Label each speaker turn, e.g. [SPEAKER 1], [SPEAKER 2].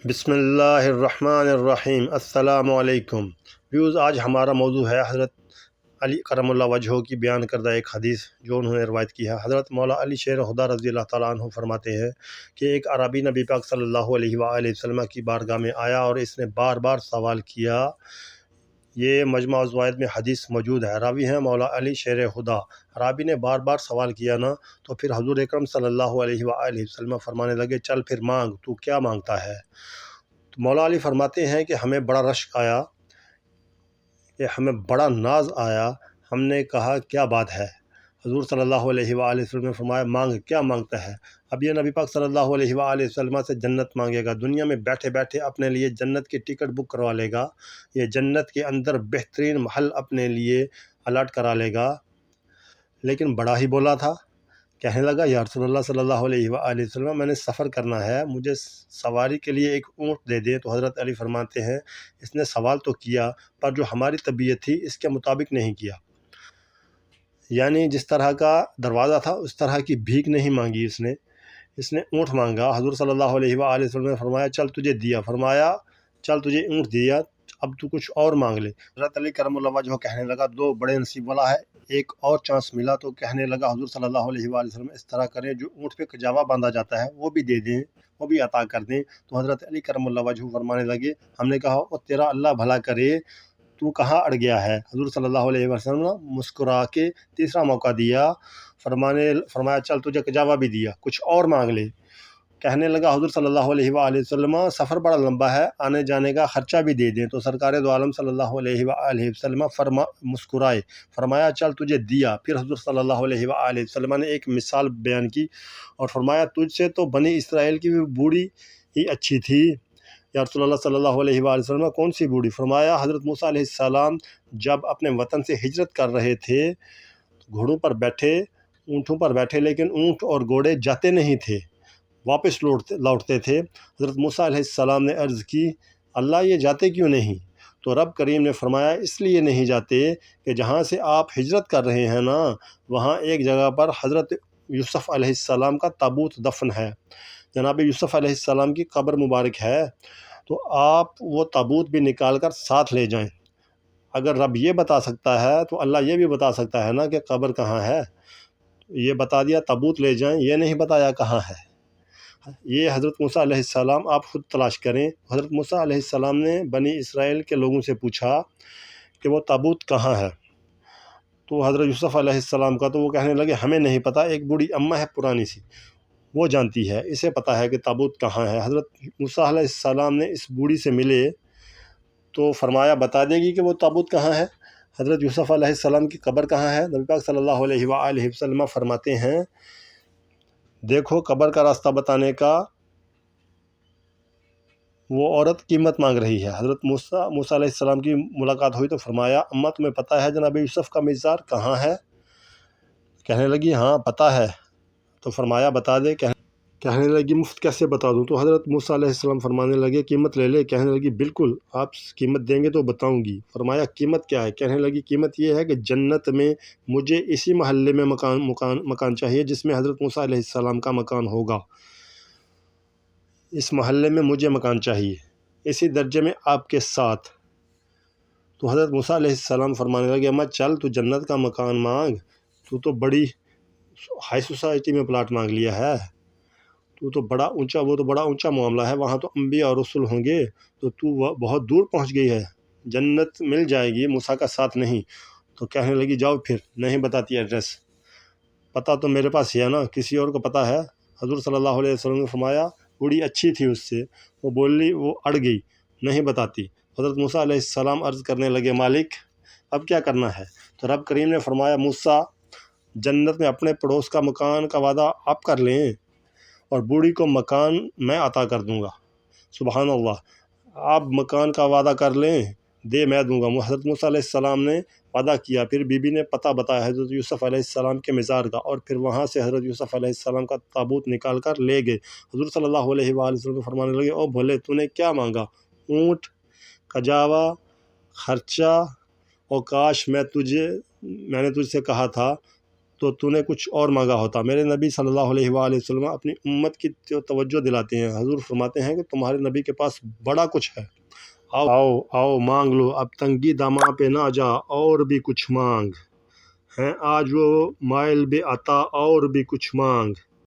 [SPEAKER 1] بسم اللہ الرحمن الرحیم۔ السلام علیکم ویوز، آج ہمارا موضوع ہے حضرت علی کرم اللہ وجہہ کی بیان کردہ ایک حدیث جو انہوں نے روایت کی ہے۔ حضرت مولا علی شیر خدا رضی اللہ تعالیٰ عنہ فرماتے ہیں کہ ایک عربی نبی پاک صلی اللہ علیہ وآلہ وسلم کی بارگاہ میں آیا اور اس نے بار بار سوال کیا۔ یہ مجمع الزوائد میں حدیث موجود ہے۔ راوی ہیں مولا علی شیر خدا۔ عربی نے بار بار سوال کیا نا، تو پھر حضور اکرم صلی اللہ علیہ وآلہ وسلم فرمانے لگے، چل پھر مانگ، تو کیا مانگتا ہے؟ تو مولا علی فرماتے ہیں کہ ہمیں بڑا رشک آیا، کہ ہمیں بڑا ناز آیا۔ ہم نے کہا کیا بات ہے؟ حضور صلی اللہ علیہ وآلہ وسلم نے فرمایا، مانگ، کیا مانگتا ہے؟ اب یہ نبی پاک صلی اللہ علیہ وآلہ وسلم سے جنت مانگے گا، دنیا میں بیٹھے بیٹھے اپنے لیے جنت کی ٹکٹ بک کروا لے گا، یہ جنت کے اندر بہترین محل اپنے لیے الاٹ کرا لے گا، لیکن بڑا ہی بولا تھا۔ کہنے لگا، یا رسول اللہ صلی اللہ علیہ وآلہ وسلم، میں نے سفر کرنا ہے، مجھے سواری کے لیے ایک اونٹ دے دیں۔ تو حضرت علی فرماتے ہیں، اس نے سوال تو کیا، پر جو ہماری طبیعت تھی اس کے مطابق نہیں کیا، یعنی جس طرح کا دروازہ تھا اس طرح کی بھیک نہیں مانگی اس نے اونٹ مانگا۔ حضور صلی اللہ علیہ وآلہ وسلم نے فرمایا، چل تجھے دیا، فرمایا چل تجھے اونٹ دیا، اب تو کچھ اور مانگ لے۔ حضرت علی کرم اللہ وجہہ کہنے لگا، دو بڑے نصیب والا ہے، ایک اور چانس ملا۔ تو کہنے لگا حضور صلی اللہ علیہ وآلہ وسلم، اس طرح کریں، جو اونٹ پہ کجاوا باندھا جاتا ہے وہ بھی دے دیں، وہ بھی عطا کر دیں۔ تو حضرت علی کرم اللہ وجہہ فرمانے لگے، ہم نے کہا، او تیرا اللہ بھلا کرے، تو کہاں اڑ گیا ہے؟ حضور صلی اللہ علیہ وسلم مسکرا کے تیسرا موقع دیا، فرمایا چل تجھے کجاوا بھی دیا، کچھ اور مانگ لے۔ کہنے لگا حضور صلی اللہ علیہ وآلہ وسلم، سفر بڑا لمبا ہے، آنے جانے کا خرچہ بھی دے دیں۔ تو سرکار دو عالم صلی اللہ علیہ وآلہ وسلم مسکرائے، فرمایا چل تجھے دیا۔ پھر حضور صلی اللہ علیہ وآلہ وسلم نے ایک مثال بیان کی اور فرمایا، تجھ سے تو بنی اسرائیل کی بھی بوڑھی ہی اچھی تھی۔ یا رسول اللہ صلی اللہ علیہ وآلہ وسلم، کون سی بوڑھی؟ فرمایا حضرت موسیٰ علیہ السلام جب اپنے وطن سے ہجرت کر رہے تھے، گھوڑوں پر بیٹھے، اونٹوں پر بیٹھے، لیکن اونٹ اور گھوڑے جاتے نہیں تھے، واپس لوٹتے تھے۔ حضرت موسیٰ علیہ السلام نے عرض کی، اللہ یہ جاتے کیوں نہیں؟ تو رب کریم نے فرمایا، اس لیے نہیں جاتے کہ جہاں سے آپ ہجرت کر رہے ہیں نا، وہاں ایک جگہ پر حضرت یوسف علیہ السلام کا تابوت دفن ہے، جناب یوسف علیہ السلام کی قبر مبارک ہے، تو آپ وہ تابوت بھی نکال کر ساتھ لے جائیں۔ اگر رب یہ بتا سکتا ہے تو اللہ یہ بھی بتا سکتا ہے نا کہ قبر کہاں ہے۔ یہ بتا دیا تابوت لے جائیں، یہ نہیں بتایا کہاں ہے۔ یہ حضرت موسیٰ علیہ السلام آپ خود تلاش کریں۔ حضرت موسیٰ علیہ السلام نے بنی اسرائیل کے لوگوں سے پوچھا کہ وہ تابوت کہاں ہے، تو حضرت یوسف علیہ السلام کا، تو وہ کہنے لگے، ہمیں نہیں پتہ، ایک بوڑھی اماں ہے پرانی سی، وہ جانتی ہے، اسے پتہ ہے کہ تابوت کہاں ہے۔ حضرت موسیٰ علیہ السلام نے اس بوڑھی سے ملے تو فرمایا، بتا دے گی کہ وہ تابوت کہاں ہے؟ حضرت یوسف علیہ السلام کی قبر کہاں ہے؟ نبی پاک صلی اللہ علیہ وآلہ وسلم فرماتے ہیں، دیکھو قبر کا راستہ بتانے کا وہ عورت قیمت مانگ رہی ہے۔ حضرت موسیٰ علیہ السلام کی ملاقات ہوئی تو فرمایا، اماں تمہیں پتہ ہے جناب یوسف کا مزار کہاں ہے؟ کہنے لگی، ہاں پتہ ہے۔ تو فرمایا، بتا دے۔ کہنے لگی، مفت کیسے بتا دوں؟ تو حضرت موسیٰ علیہ السلام فرمانے لگے، قیمت لے لے۔ کہنے لگی، بالکل، آپ قیمت دیں گے تو بتاؤں گی۔ فرمایا، قیمت کیا ہے؟ کہنے لگی، قیمت یہ ہے کہ جنت میں مجھے اسی محلے میں مکان چاہیے جس میں حضرت موسیٰ علیہ السلام کا مکان ہوگا، اس محلے میں مجھے مکان چاہیے، اسی درجے میں آپ کے ساتھ۔ تو حضرت موسیٰ علیہ السلام فرمانے لگے، اماں چل، تو جنت کا مکان مانگ، تو بڑی ہائی سوسائٹی میں پلاٹ مانگ لیا ہے، وہ تو بڑا اونچا معاملہ ہے، وہاں تو انبیاء اور رسول ہوں گے، تو بہت دور پہنچ گئی ہے، جنت مل جائے گی، موسیٰ کا ساتھ نہیں۔ تو کہنے لگی، جاؤ پھر، نہیں بتاتی ایڈریس، پتہ تو میرے پاس ہی ہے نا، کسی اور کو پتہ ہے؟ حضور صلی اللہ علیہ وسلم نے فرمایا، بوڑھی اچھی تھی اس سے، وہ بولی، وہ اڑ گئی، نہیں بتاتی۔ حضرت موسیٰ علیہ السلام عرض کرنے لگے، مالک اب کیا کرنا ہے؟ تو رب کریم نے فرمایا، موسیٰ جنت میں اپنے پڑوس کا مکان کا وعدہ آپ کر لیں اور بوڑھی کو مکان میں عطا کر دوں گا۔ سبحان اللہ، آپ مکان کا وعدہ کر لیں، دے میں دوں گا۔ حضرت موسیٰ علیہ السلام نے وعدہ کیا، پھر بی بی نے پتہ بتایا حضرت یوسف علیہ السلام کے مزار کا، اور پھر وہاں سے حضرت یوسف علیہ السلام کا تابوت نکال کر لے گئے۔ حضور صلی اللہ علیہ وآلہ وسلم فرمانے لگے، او بھولے، تو نے کیا مانگا؟ اونٹ، کجاوا، خرچہ، اور کاش میں نے تجھ سے کہا تھا تو تو نے کچھ اور مانگا ہوتا۔ میرے نبی صلی اللہ علیہ وآلہ وسلم اپنی امت کی توجہ دلاتے ہیں۔ حضور فرماتے ہیں کہ تمہارے نبی کے پاس بڑا کچھ ہے، آؤ آؤ آؤ مانگ لو، اب تنگی داماں پہ نہ جا، اور بھی کچھ مانگ ہیں، آج وہ مائل بے عطا، اور بھی کچھ مانگ۔